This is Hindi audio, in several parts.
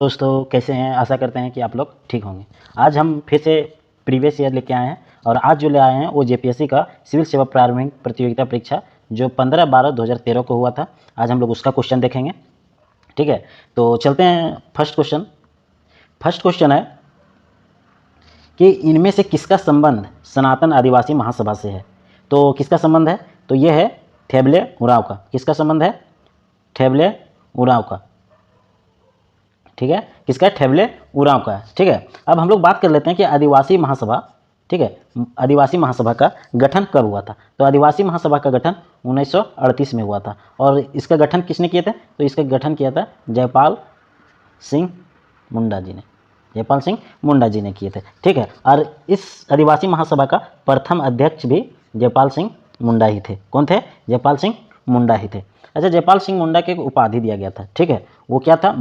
दोस्तों कैसे हैं। आशा करते हैं कि आप लोग ठीक होंगे। आज हम फिर से प्रीवियस ईयर लेके आए हैं और आज जो ले आए हैं वो जेपीएससी का सिविल सेवा प्रारंभिक प्रतियोगिता परीक्षा जो 15/12/2013 को हुआ था। आज हम लोग उसका क्वेश्चन देखेंगे। ठीक है, तो चलते हैं। फर्स्ट क्वेश्चन है कि इनमें से किसका संबंध सनातन आदिवासी महासभा से है। तो किसका संबंध है? तो ये है थेबले उरांव का। किसका संबंध है? थेबले उरांव का। ठीक है, किसका है? थेबले उरांव का है। ठीक है, अब हम लोग बात कर लेते हैं कि आदिवासी महासभा, ठीक है, आदिवासी महासभा का गठन कब हुआ था। तो आदिवासी महासभा का गठन 1938 में हुआ था। और इसका गठन किसने किया था? तो इसका गठन किया था जयपाल सिंह मुंडा जी ने। जयपाल सिंह मुंडा जी ने किए थे। ठीक है, और इस आदिवासी महासभा का प्रथम अध्यक्ष भी जयपाल सिंह मुंडा ही थे। कौन थे? जयपाल सिंह मुंडा ही थे। अच्छा, जयपाल सिंह मुंडा के उपाधि दिया गया था। ठीक है, वो क्या था?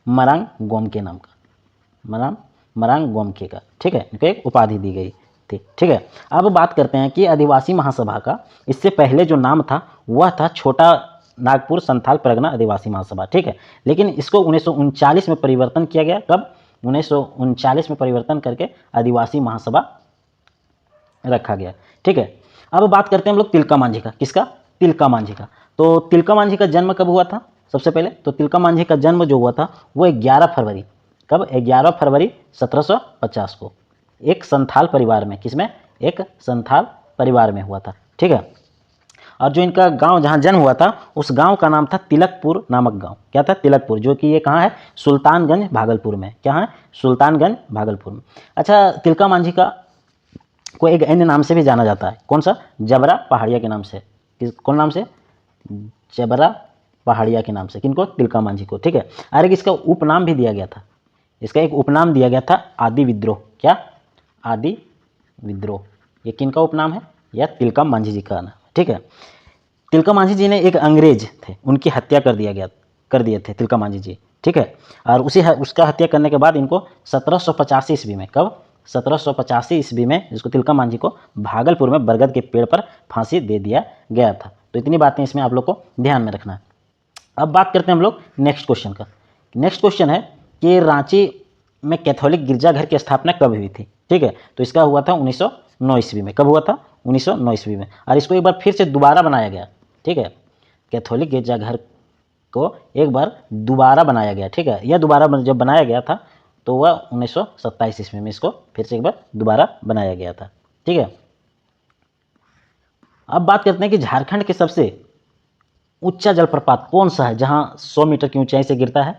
मरांग गोमके नाम का, मरांग गोमके का। ठीक है, इनको एक उपाधि दी गई थी। ठीक है, अब बात करते हैं कि आदिवासी महासभा का इससे पहले जो नाम था वह था छोटा नागपुर संथाल परगना आदिवासी महासभा। ठीक है, लेकिन इसको 1939 में परिवर्तन किया गया। कब? 1939 में परिवर्तन करके आदिवासी महासभा रखा गया। ठीक है, अब बात करते हैं हम लोग तिलका मांझी का। किसका? तिलका मांझी का। तो तिलका मांझी का जन्म कब हुआ था? सबसे पहले तो तिलका मांझी का जन्म जो हुआ था वो 11 फरवरी, कब? 11 फरवरी 1750 को एक संथाल परिवार में। किसमें? एक संथाल परिवार में हुआ था। ठीक है, और जो इनका गांव जहां जन्म हुआ था उस गांव का नाम था तिलकपुर नामक गांव। क्या था? तिलकपुर, जो कि ये कहाँ है? सुल्तानगंज भागलपुर में। क्या है? सुल्तानगंज भागलपुर में। अच्छा, तिलका मांझी का को एक अन्य नाम से भी जाना जाता है। कौन सा? जबरा पहाड़िया के नाम से। कौन नाम से? जबरा पहाड़िया के नाम से। किनको? तिलका मांझी को। ठीक है, और एक इसका उपनाम भी दिया गया था। इसका एक उपनाम दिया गया था आदि विद्रोह। क्या? आदि विद्रोह। ये किनका उपनाम है? यह तिलका मांझी जी का नाम। ठीक है, तिलका मांझी जी ने एक अंग्रेज थे, उनकी हत्या कर दिए थे तिलका मांझी जी। ठीक है, और उसका हत्या करने के बाद इनको 1785 ईस्वी में, कब? 1785 ईस्वी में इसको तिलका मांझी को भागलपुर में बरगद के पेड़ पर फांसी दे दिया गया था। तो इतनी बातें इसमें आप लोग को ध्यान में रखना है। अब बात करते हैं हम लोग नेक्स्ट क्वेश्चन का। नेक्स्ट क्वेश्चन है कि रांची में कैथोलिक गिरजाघर की स्थापना कब हुई थी। ठीक है, तो इसका हुआ था 1909 ईस्वी में। कब हुआ था? 1909 ईस्वी में। और इसको एक बार फिर से दोबारा बनाया गया। ठीक है, कैथोलिक गिरजाघर को एक बार दोबारा बनाया गया। ठीक है, यह दोबारा जब बनाया गया था तो वह 1927 ईस्वी में इसको फिर से एक बार दोबारा बनाया गया था। ठीक है, अब बात करते हैं कि झारखंड के सबसे ऊंचा जलप्रपात कौन सा है जहां 100 मीटर की ऊंचाई से गिरता है।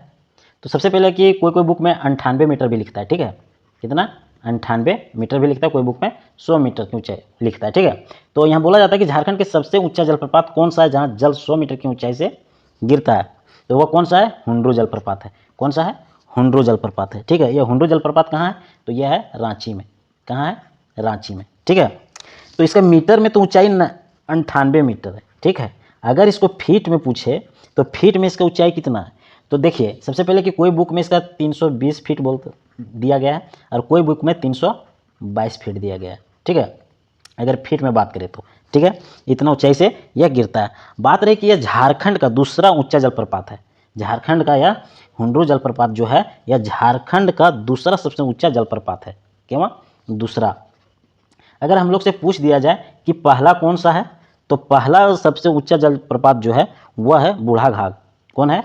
तो सबसे पहले कि कोई बुक में 98 मीटर भी लिखता है। ठीक है, कितना? 98 मीटर भी लिखता है। कोई बुक में 100 मीटर की ऊंचाई लिखता है। ठीक है, तो यहाँ बोला जाता है कि झारखंड के सबसे ऊंचा जलप्रपात कौन सा है जहाँ जल 100 मीटर की ऊंचाई से गिरता है। तो वह कौन सा है? हुंड्रू जलप्रपात है। कौन सा है? हुंड्रू जलप्रपात है। ठीक है, यह हुंड्रू जलप्रपात कहाँ है? तो यह है रांची में। कहाँ है? रांची में। ठीक है, तो इसका मीटर में तो ऊंचाई 98 मीटर है। ठीक है, अगर इसको फीट में पूछे तो फीट में इसका ऊंचाई कितना है? तो देखिए, सबसे पहले कि कोई बुक में इसका 320 फीट दिया गया है और कोई बुक में 322 फीट दिया गया है। ठीक है, अगर फीट में बात करें तो। ठीक है, इतना ऊंचाई से यह गिरता है। बात रही कि यह झारखंड का दूसरा ऊंचा जलप्रपात है। झारखंड का यह हुंड्रू जलप्रपात जो है यह झारखंड का दूसरा सबसे ऊंचा जलप्रपात है। क्यों? दूसरा। अगर हम लोग से पूछ दिया जाए कि पहला कौन सा है, तो पहला सबसे ऊंचा जलप्रपात जो है वह है बूढ़ा घाघ। कौन है?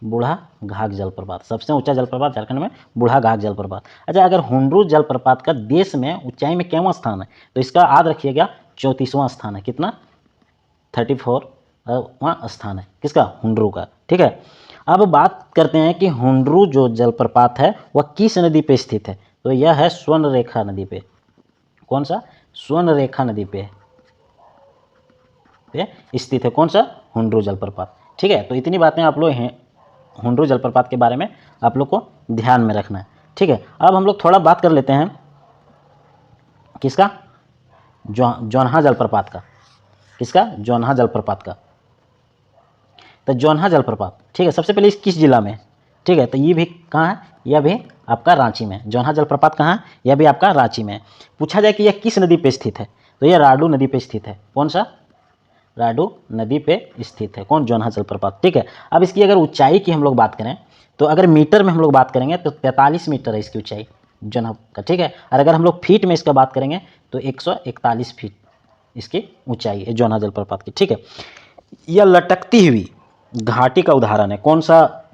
बूढ़ा घाघ जलप्रपात। सबसे ऊंचा जलप्रपात झारखंड में बूढ़ा घाघ जलप्रपात। अच्छा, अगर हुंड्रू जलप्रपात का देश में ऊंचाई में केवां स्थान है, तो इसका याद रखिएगा 34वां स्थान है। कितना? 34वां स्थान है। किसका? हुंड्रू का। ठीक है, अब बात करते हैं कि हुंड्रू जो जलप्रपात है वह किस नदी पे स्थित है। तो यह है स्वर्णरेखा नदी पे। कौन सा? स्वर्णरेखा नदी पे स्थित है। कौन सा? हुंड्रू जलप्रपात। ठीक है, तो इतनी बातें आप लोग हैं हुंड्रू जलप्रपात के बारे में आप लोग को ध्यान में रखना है। ठीक है, अब हम लोग थोड़ा बात कर लेते हैं किसका? जौनहा जलप्रपात का। किसका? जौनहा जलप्रपात का। तो जौनहा जलप्रपात, ठीक है, सबसे पहले इस किस जिला में? ठीक है, तो ये भी कहाँ है? यह भी आपका रांची में। जौनहा जलप्रपात कहाँ है? यह भी आपका रांची में। पूछा जाए कि यह किस नदी पे स्थित है, तो यह राडू नदी पे स्थित है। कौन सा? कोलोराडो नदी पे स्थित है। कौन? जोन्हा जलप्रपात। ठीक है, अब इसकी अगर ऊंचाई की हम लोग बात करें तो अगर मीटर में हम लोग बात करेंगे तो 43 मीटर है इसकी ऊंचाई जोन्हा का। ठीक है, और अगर हम लोग फीट में इसका बात करेंगे तो 141 फीट इसकी ऊंचाई है जोन्हा जलप्रपात की। ठीक है, यह लटकती हुई घाटी का उदाहरण है। कौन सा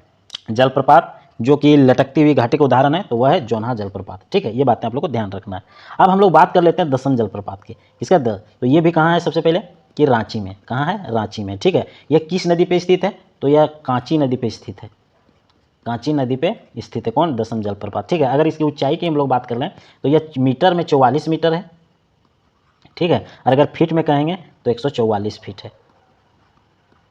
जलप्रपात जो कि लटकती हुई घाटी का उदाहरण है? तो वह है जोन्हा जलप्रपात। ठीक है, ये बातें आप लोग को ध्यान रखना है। अब हम लोग बात कर लेते हैं दसम जलप्रपात की। इसका तो ये भी कहाँ है? सबसे पहले कि रांची में। कहाँ है? रांची में। ठीक है, यह किस नदी पे स्थित है? तो यह कांची नदी पे स्थित है। कांची नदी पे स्थित है कौन? दसम जलप्रपात। ठीक है, अगर इसकी ऊंचाई की हम लोग बात कर लें तो यह मीटर में 44 मीटर है। ठीक है, और अगर फीट में कहेंगे तो 144 फीट है।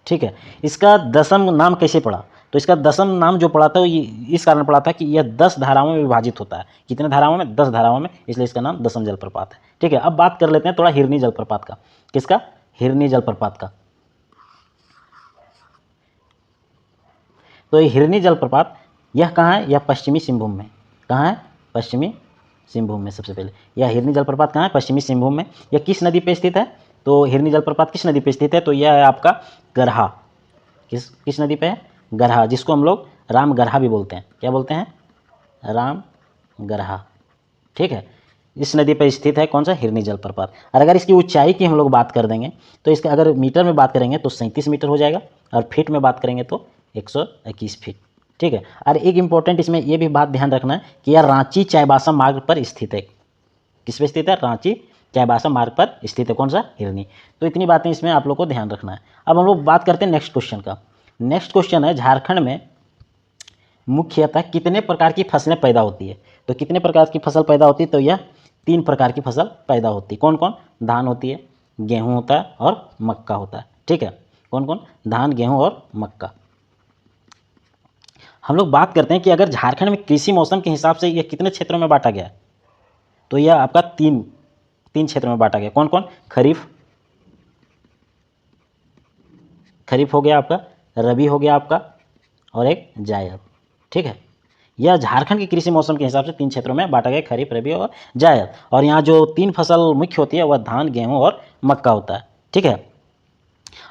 ठीक है, इसका दसम नाम कैसे पड़ा? तो इसका दसम नाम जो पड़ा था ये इस कारण पड़ा था कि यह 10 धाराओं में विभाजित होता है। कितने धाराओं में? 10 धाराओं में, इसलिए इसका नाम दसम जलप्रपात है। ठीक है, अब बात कर लेते हैं थोड़ा हिरनी जलप्रपात का। किसका? हिरनी जलप्रपात का। तो ये हिरनी जलप्रपात यह कहाँ है? यह पश्चिमी सिंहभूम में। कहाँ है? पश्चिमी सिंहभूम में। सबसे पहले यह हिरनी जलप्रपात कहाँ है? पश्चिमी सिंहभूम में। यह किस नदी पे स्थित है? तो हिरनी जलप्रपात किस नदी पे स्थित है? तो यह है आपका गरहा। किस नदी पे है? गरहा, जिसको हम लोग राम गरहा भी बोलते हैं। क्या बोलते हैं? राम गरहा। ठीक है, इस नदी पर स्थित है कौन सा? हिरनी जलप्रपात। और अगर इसकी ऊंचाई की हम लोग बात कर देंगे तो इसका अगर मीटर में बात करेंगे तो 37 मीटर हो जाएगा, और फीट में बात करेंगे तो 121 फीट। ठीक है, और एक इंपॉर्टेंट इसमें यह भी बात ध्यान रखना है कि यह रांची चाईबासा मार्ग पर स्थित है। किस पे स्थित है? रांची चाईबासा मार्ग पर स्थित है कौन सा? हिरनी। तो इतनी बातें इसमें आप लोग को ध्यान रखना है। अब हम लोग बात करते हैं नेक्स्ट क्वेश्चन का। नेक्स्ट क्वेश्चन है झारखंड में मुख्यतः कितने प्रकार की फसलें पैदा होती है? तो कितने प्रकार की फसल पैदा होती है? तो यह 3 प्रकार की फसल पैदा होती है। कौन कौन? धान होती है, गेहूं होता है और मक्का होता है। ठीक है, कौन कौन? धान, गेहूं और मक्का। हम लोग बात करते हैं कि अगर झारखंड में कृषि मौसम के हिसाब से यह कितने क्षेत्रों में बांटा गया है? तो यह आपका तीन क्षेत्रों में बांटा गया। कौन कौन? खरीफ हो गया आपका, रबी हो गया आपका, और एक जायद। ठीक है, यह झारखंड के कृषि मौसम के हिसाब से 3 क्षेत्रों में बांटा गया, खरीफ, रबी और जायद। और यहाँ जो 3 फसल मुख्य होती है वह धान, गेहूं और मक्का होता है। ठीक है,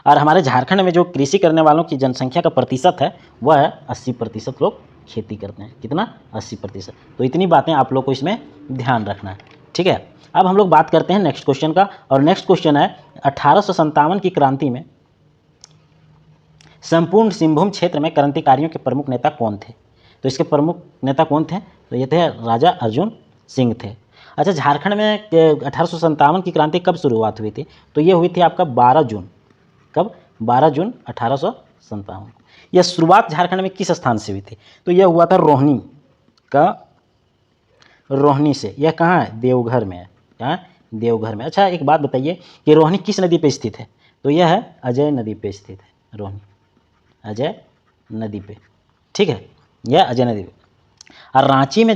और हमारे झारखंड में जो कृषि करने वालों की जनसंख्या का प्रतिशत है वह 80% लोग खेती करते हैं। कितना? 80%। तो इतनी बातें आप लोग को इसमें ध्यान रखना है। ठीक है, अब हम लोग बात करते हैं नेक्स्ट क्वेश्चन का, और नेक्स्ट क्वेश्चन है 1857 की क्रांति में संपूर्ण सिंहभूम क्षेत्र में क्रांतिकारियों के प्रमुख नेता कौन थे? तो इसके प्रमुख नेता कौन थे? तो ये थे राजा अर्जुन सिंह थे। अच्छा, झारखंड में 1857 की क्रांति कब शुरुआत हुई थी? तो ये हुई थी आपका 12 जून। कब? 12 जून 1857। यह शुरुआत झारखंड में किस स्थान से हुई थी? तो यह हुआ था रोहनी से। यह कहाँ है? देवघर में है। कहाँ? देवघर में। अच्छा, एक बात बताइए कि रोहनी किस नदी पे स्थित है? तो यह है अजय नदी पे स्थित है। रोहनी अजय नदी पे। ठीक है, यह अजय नदी पे। और रांची में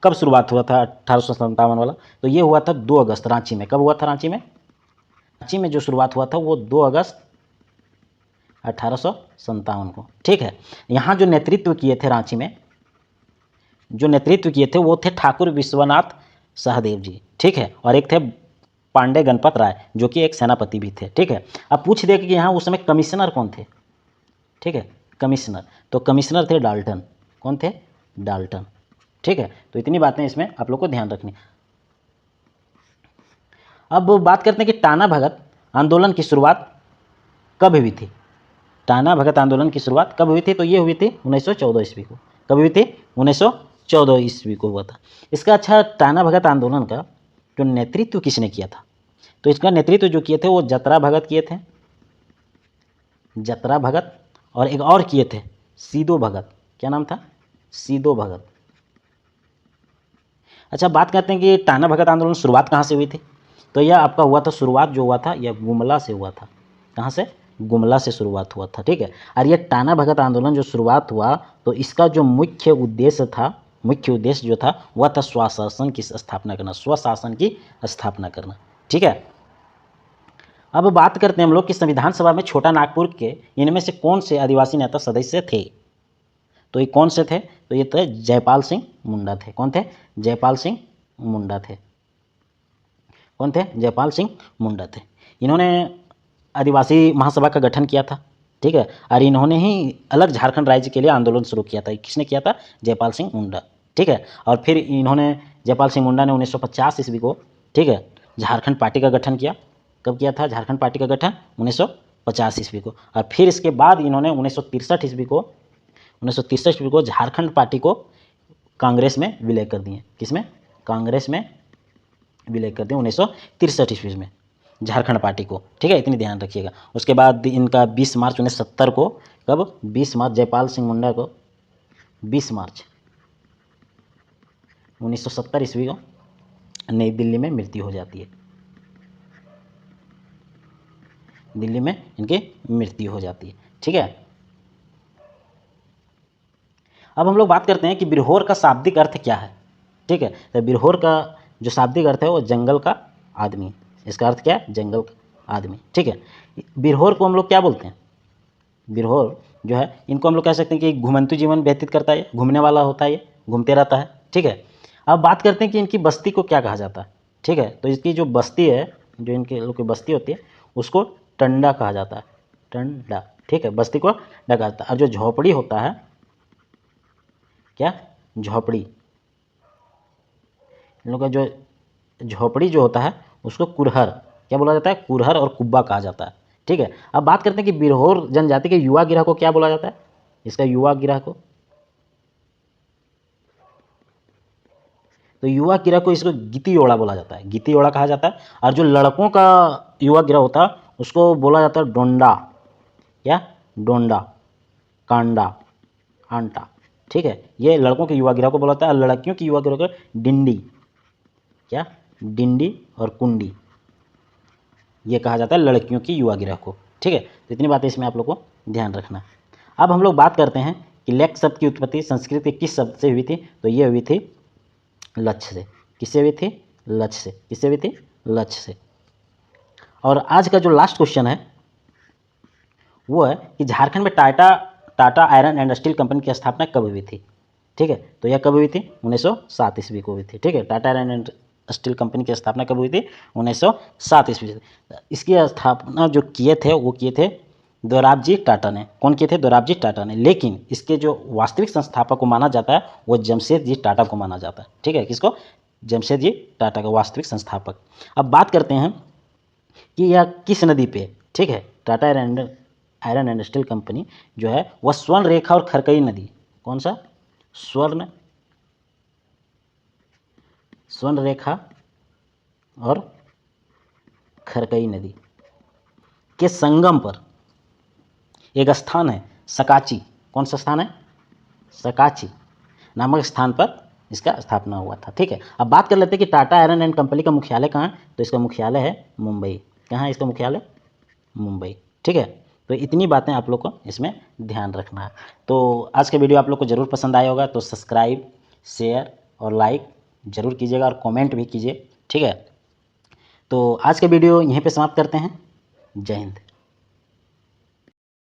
कब शुरुआत हुआ था 1857 वाला? तो ये हुआ था 2 अगस्त रांची में। कब हुआ था रांची में? रांची में जो शुरुआत हुआ था वो 2 अगस्त 1857 को। ठीक है, यहाँ जो नेतृत्व किए थे रांची में, जो नेतृत्व किए थे वो थे ठाकुर विश्वनाथ सहदेव जी। ठीक है, और एक थे पांडे गणपत राय जो कि एक सेनापति भी थे। ठीक है, अब पूछ दे कि यहाँ उस समय कमिश्नर कौन थे? ठीक है, कमिश्नर। तो कमिश्नर थे डाल्टन। कौन थे? डाल्टन। ठीक है, तो इतनी बातें इसमें आप लोग को ध्यान रखनी। अब बात करते हैं कि टाना भगत आंदोलन की शुरुआत कब हुई थी? टाना भगत आंदोलन की शुरुआत कब हुई थी? तो ये हुई थी 1914 ईस्वी को। कब हुई थी? 1914 ईस्वी को हुआ था इसका। अच्छा, टाना भगत आंदोलन का जो नेतृत्व किसने किया था? तो इसका नेतृत्व जो किए थे वो जतरा भगत किए थे। जतरा भगत, और एक और किए थे सीदो भगत। क्या नाम था? सीदो भगत। अच्छा, बात करते हैं कि टाना भगत आंदोलन शुरुआत कहाँ से हुई थी? तो यह आपका हुआ था, शुरुआत जो हुआ था यह गुमला से हुआ था। कहाँ से? गुमला से शुरुआत हुआ था। ठीक है, और यह टाना भगत आंदोलन जो शुरुआत हुआ तो इसका जो मुख्य उद्देश्य जो था वह था स्वशासन की स्थापना करना। स्वशासन की स्थापना करना। ठीक है, अब बात करते हैं हम लोग कि संविधान सभा में छोटा नागपुर के इनमें से कौन से आदिवासी नेता सदस्य थे? तो ये कौन से थे? तो ये थे जयपाल सिंह मुंडा थे। कौन थे? जयपाल सिंह मुंडा थे। कौन थे? जयपाल सिंह मुंडा थे। इन्होंने आदिवासी महासभा का गठन किया था, ठीक है। और इन्होंने ही अलग झारखंड राज्य के लिए आंदोलन शुरू किया था। किसने किया था? जयपाल सिंह मुंडा, ठीक है। और फिर इन्होंने जयपाल सिंह मुंडा ने 1950 ईस्वी को, ठीक है, झारखंड पार्टी का गठन किया। कब किया था झारखंड पार्टी का गठन? 1950 ईस्वी को। और फिर इसके बाद इन्होंने 1963 ईस्वी को झारखंड पार्टी को कांग्रेस में विलय कर दिए। किसमें? कांग्रेस में विलय कर दिए 1963 ईस्वी में झारखंड पार्टी को, ठीक है। इतनी ध्यान रखिएगा। उसके बाद इनका 20 मार्च 1970 को, कब? 20 मार्च, जयपाल सिंह मुंडा को 20 मार्च 1970 ईस्वी को नई दिल्ली में मृत्यु हो जाती है। दिल्ली में इनकी मृत्यु हो जाती है, ठीक है। अब हम लोग बात करते हैं कि बिरहोर का शाब्दिक अर्थ क्या है, ठीक है। तो बिरहोर का जो शाब्दिक अर्थ है वो जंगल का आदमी। इसका अर्थ क्या है? जंगल का आदमी, ठीक है। बिरहोर को हम लोग क्या बोलते हैं? बिरहोर जो है, इनको हम लोग कह सकते हैं कि घुमंतु जीवन व्यतीत करता है, घूमने वाला होता है, ये घूमते रहता है, ठीक है। अब बात करते हैं कि इनकी बस्ती को क्या कहा जाता है, ठीक है। तो इसकी जो बस्ती है, जो इनके लोग की बस्ती होती है, उसको टंडा कहा जाता है, टंडा, ठीक है। बस्ती को टंडा कहा जाता है। और जो झोपड़ी होता है, क्या? झोपड़ी, इन लोग का जो झोपड़ी जो होता है उसको कुरहर, क्या बोला जाता है? कुरहर और कुब्बा कहा जाता है, ठीक है। अब बात करते हैं कि बिरहोर जनजाति के युवा गिरह को क्या बोला जाता है? इसका युवा गिरह को, तो युवा गिरह को इसको गितियोड़ा बोला जाता है, गितियोड़ा कहा जाता है। और जो लड़कों का युवा गिरह होता है उसको बोला जाता है डोंडा, क्या? डोंडा, कांडा, आंटा, ठीक है। ये लड़कों के युवा गिरह को बोला जाता है। और लड़कियों की युवा गिरह को डिंडी, क्या? डिंडी और कुंडी, ये कहा जाता है लड़कियों की युवा गिरह को, ठीक है। तो इतनी बातें इसमें आप लोग को ध्यान रखना। अब हम लोग बात करते हैं कि लेख शब्द की उत्पत्ति संस्कृत के किस शब्द से हुई थी? तो ये हुई थी लक्ष्य से। किससे हुई थी? लक्ष्य से। किससे हुई थी? लक्ष्य से। और आज का जो लास्ट क्वेश्चन है वो है कि झारखंड में Tata iron and steel company की स्थापना कब हुई थी, ठीक है। तो यह कब हुई थी? 1907 ईस्वी को हुई थी, ठीक है। Tata iron and steel company की स्थापना कब हुई थी? 1907 ईस्वी से। इसकी स्थापना जो किए थे वो किए थे दोराबजी टाटा ने। कौन किए थे? दोराबजी टाटा ने। लेकिन इसके जो वास्तविक संस्थापक को माना जाता है वो जमशेदजी टाटा को माना जाता है, ठीक है। किसको? जमशेदजी टाटा का वास्तविक संस्थापक। अब बात करते हैं कि यह किस नदी पे, ठीक है। Tata iron and steel company जो है वह स्वर्ण रेखा और खरकई नदी, कौन सा? स्वर्ण रेखा और खरकई नदी के संगम पर एक स्थान है सकाची। कौन सा स्थान है? सकाची नामक स्थान पर इसका स्थापना हुआ था, ठीक है। अब बात कर लेते हैं कि टाटा आयरन एंड कंपनी का मुख्यालय कहाँ है? तो इसका मुख्यालय है मुंबई। कहाँ है इसका मुख्यालय? मुंबई, ठीक है। तो इतनी बातें आप लोग को इसमें ध्यान रखना है। तो आज का वीडियो आप लोग को ज़रूर पसंद आया होगा, तो सब्सक्राइब, शेयर और लाइक ज़रूर कीजिएगा और कमेंट भी कीजिए, ठीक है। तो आज का वीडियो यहीं पे समाप्त करते हैं। जय हिंद।